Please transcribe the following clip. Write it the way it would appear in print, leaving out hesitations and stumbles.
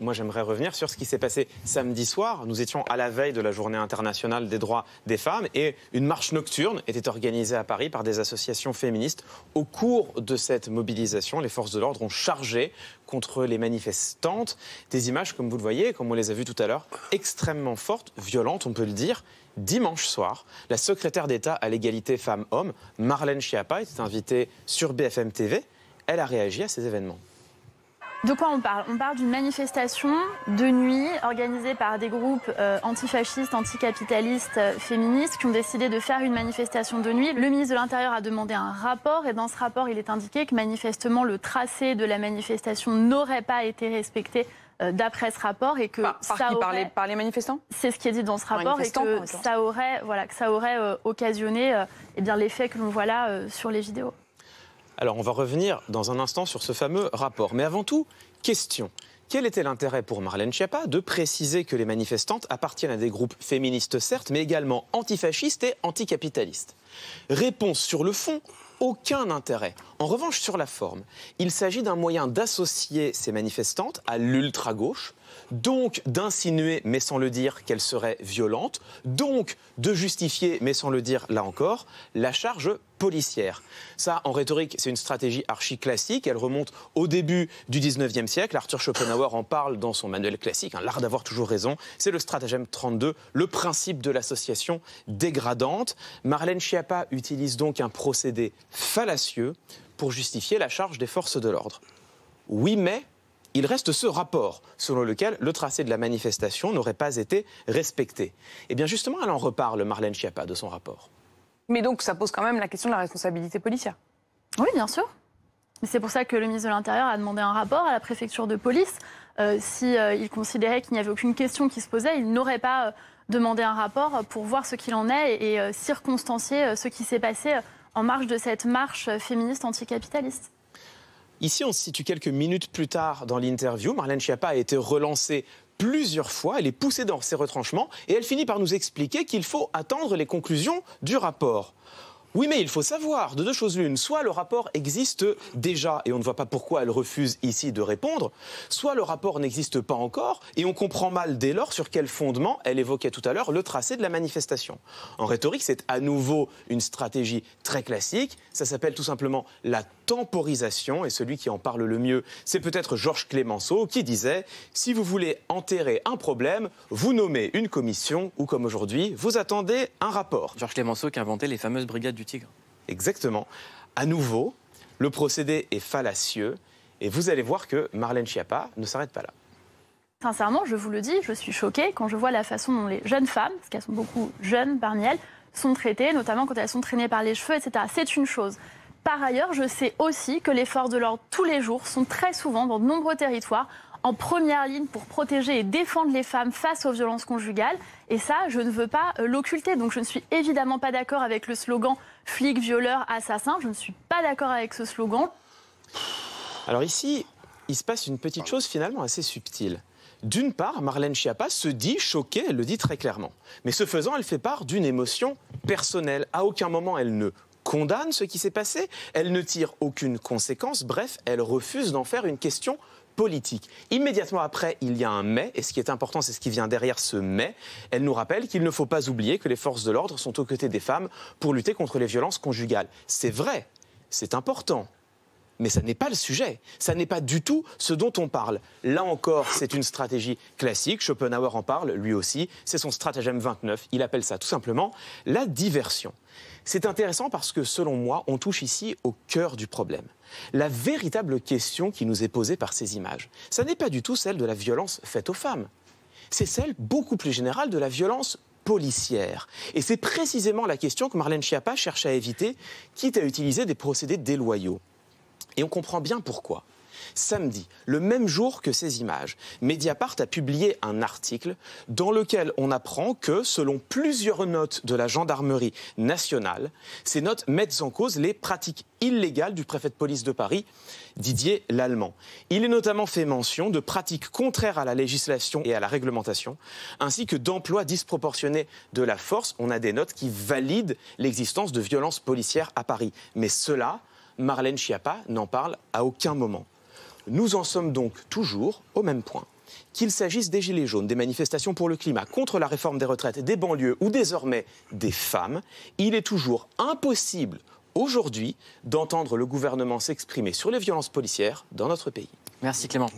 moi j'aimerais revenir sur ce qui s'est passé samedi soir. Nous étions à la veille de la journée internationale des droits des femmes et une marche nocturne était organisée à Paris par des associations féministes. Au cours de cette mobilisation, les forces de l'ordre ont chargé contre les manifestantes. Des images, comme vous le voyez, comme on les a vues tout à l'heure, extrêmement fortes, violentes, on peut le dire. Dimanche soir, la secrétaire d'État à l'égalité femmes-hommes, Marlène Schiappa, était invitée sur BFM TV. Elle a réagi à ces événements. De quoi on parle? On parle d'une manifestation de nuit organisée par des groupes antifascistes, anticapitalistes, féministes qui ont décidé de faire une manifestation de nuit. Le ministre de l'Intérieur a demandé un rapport et dans ce rapport, il est indiqué que manifestement le tracé de la manifestation n'aurait pas été respecté d'après ce rapport et que par les manifestants. C'est ce qui est dit dans ce rapport et que ça aurait occasionné l'effet que l'on voit là sur les vidéos. Alors, on va revenir dans un instant sur ce fameux rapport. Mais avant tout, question. Quel était l'intérêt pour Marlène Schiappa de préciser que les manifestantes appartiennent à des groupes féministes, certes, mais également antifascistes et anticapitalistes? Réponse sur le fond, aucun intérêt. En revanche, sur la forme, il s'agit d'un moyen d'associer ces manifestantes à l'ultra-gauche, donc d'insinuer, mais sans le dire, qu'elles seraient violentes, donc de justifier, mais sans le dire, là encore, la charge policière. Ça, en rhétorique, c'est une stratégie archi-classique. Elle remonte au début du 19e siècle. Arthur Schopenhauer en parle dans son manuel classique, l'art d'avoir toujours raison. C'est le stratagème 32, le principe de l'association dégradante. Marlène Schiappa utilise donc un procédé fallacieux pour justifier la charge des forces de l'ordre. Oui, mais il reste ce rapport selon lequel le tracé de la manifestation n'aurait pas été respecté. Et bien justement, elle en reparle, Marlène Schiappa, de son rapport. Mais donc, ça pose quand même la question de la responsabilité policière. Oui, bien sûr. C'est pour ça que le ministre de l'Intérieur a demandé un rapport à la préfecture de police. S'il considérait qu'il n'y avait aucune question qui se posait, il n'aurait pas demandé un rapport pour voir ce qu'il en est et circonstancier ce qui s'est passé en marge de cette marche féministe anticapitaliste. Ici, on se situe quelques minutes plus tard dans l'interview. Marlène Schiappa a été relancée plusieurs fois, elle est poussée dans ses retranchements et elle finit par nous expliquer qu'il faut attendre les conclusions du rapport. Oui, mais il faut savoir, de deux choses l'une, soit le rapport existe déjà et on ne voit pas pourquoi elle refuse ici de répondre, soit le rapport n'existe pas encore et on comprend mal dès lors sur quel fondement elle évoquait tout à l'heure le tracé de la manifestation. En rhétorique, c'est à nouveau une stratégie très classique, ça s'appelle tout simplement la temporisation et celui qui en parle le mieux, c'est peut-être Georges Clemenceau qui disait « Si vous voulez enterrer un problème, vous nommez une commission ou comme aujourd'hui, vous attendez un rapport. » Georges Clemenceau qui a inventé les fameuses brigades du Tigre. Exactement. À nouveau, le procédé est fallacieux et vous allez voir que Marlène Schiappa ne s'arrête pas là. Sincèrement, je vous le dis, je suis choquée quand je vois la façon dont les jeunes femmes, parce qu'elles sont beaucoup jeunes parmi elles, sont traitées, notamment quand elles sont traînées par les cheveux, etc. C'est une chose. Par ailleurs, je sais aussi que les forces de l'ordre, tous les jours, sont très souvent dans de nombreux territoires en première ligne pour protéger et défendre les femmes face aux violences conjugales. Et ça, je ne veux pas l'occulter. Donc je ne suis évidemment pas d'accord avec le slogan « flic, violeur, assassin ». Je ne suis pas d'accord avec ce slogan. Alors ici, il se passe une petite chose finalement assez subtile. D'une part, Marlène Schiappa se dit choquée, elle le dit très clairement. Mais ce faisant, elle fait part d'une émotion personnelle. À aucun moment, elle ne condamne ce qui s'est passé, elle ne tire aucune conséquence, bref, elle refuse d'en faire une question politique. Immédiatement après, il y a un mais, et ce qui est important, c'est ce qui vient derrière ce mais. Elle nous rappelle qu'il ne faut pas oublier que les forces de l'ordre sont aux côtés des femmes pour lutter contre les violences conjugales. C'est vrai, c'est important. Mais ça n'est pas le sujet, ça n'est pas du tout ce dont on parle. Là encore, c'est une stratégie classique, Schopenhauer en parle, lui aussi, c'est son stratagème 29, il appelle ça tout simplement la diversion. C'est intéressant parce que, selon moi, on touche ici au cœur du problème. La véritable question qui nous est posée par ces images, ça n'est pas du tout celle de la violence faite aux femmes, c'est celle beaucoup plus générale de la violence policière. Et c'est précisément la question que Marlène Schiappa cherche à éviter, quitte à utiliser des procédés déloyaux. Et on comprend bien pourquoi. Samedi, le même jour que ces images, Mediapart a publié un article dans lequel on apprend que, selon plusieurs notes de la gendarmerie nationale, ces notes mettent en cause les pratiques illégales du préfet de police de Paris, Didier Lallemand. Il est notamment fait mention de pratiques contraires à la législation et à la réglementation, ainsi que d'emplois disproportionnés de la force. On a des notes qui valident l'existence de violences policières à Paris. Mais cela, Marlène Schiappa n'en parle à aucun moment. Nous en sommes donc toujours au même point. qu'il s'agisse des Gilets jaunes, des manifestations pour le climat, contre la réforme des retraites, des banlieues ou désormais des femmes, il est toujours impossible aujourd'hui d'entendre le gouvernement s'exprimer sur les violences policières dans notre pays. Merci Clément.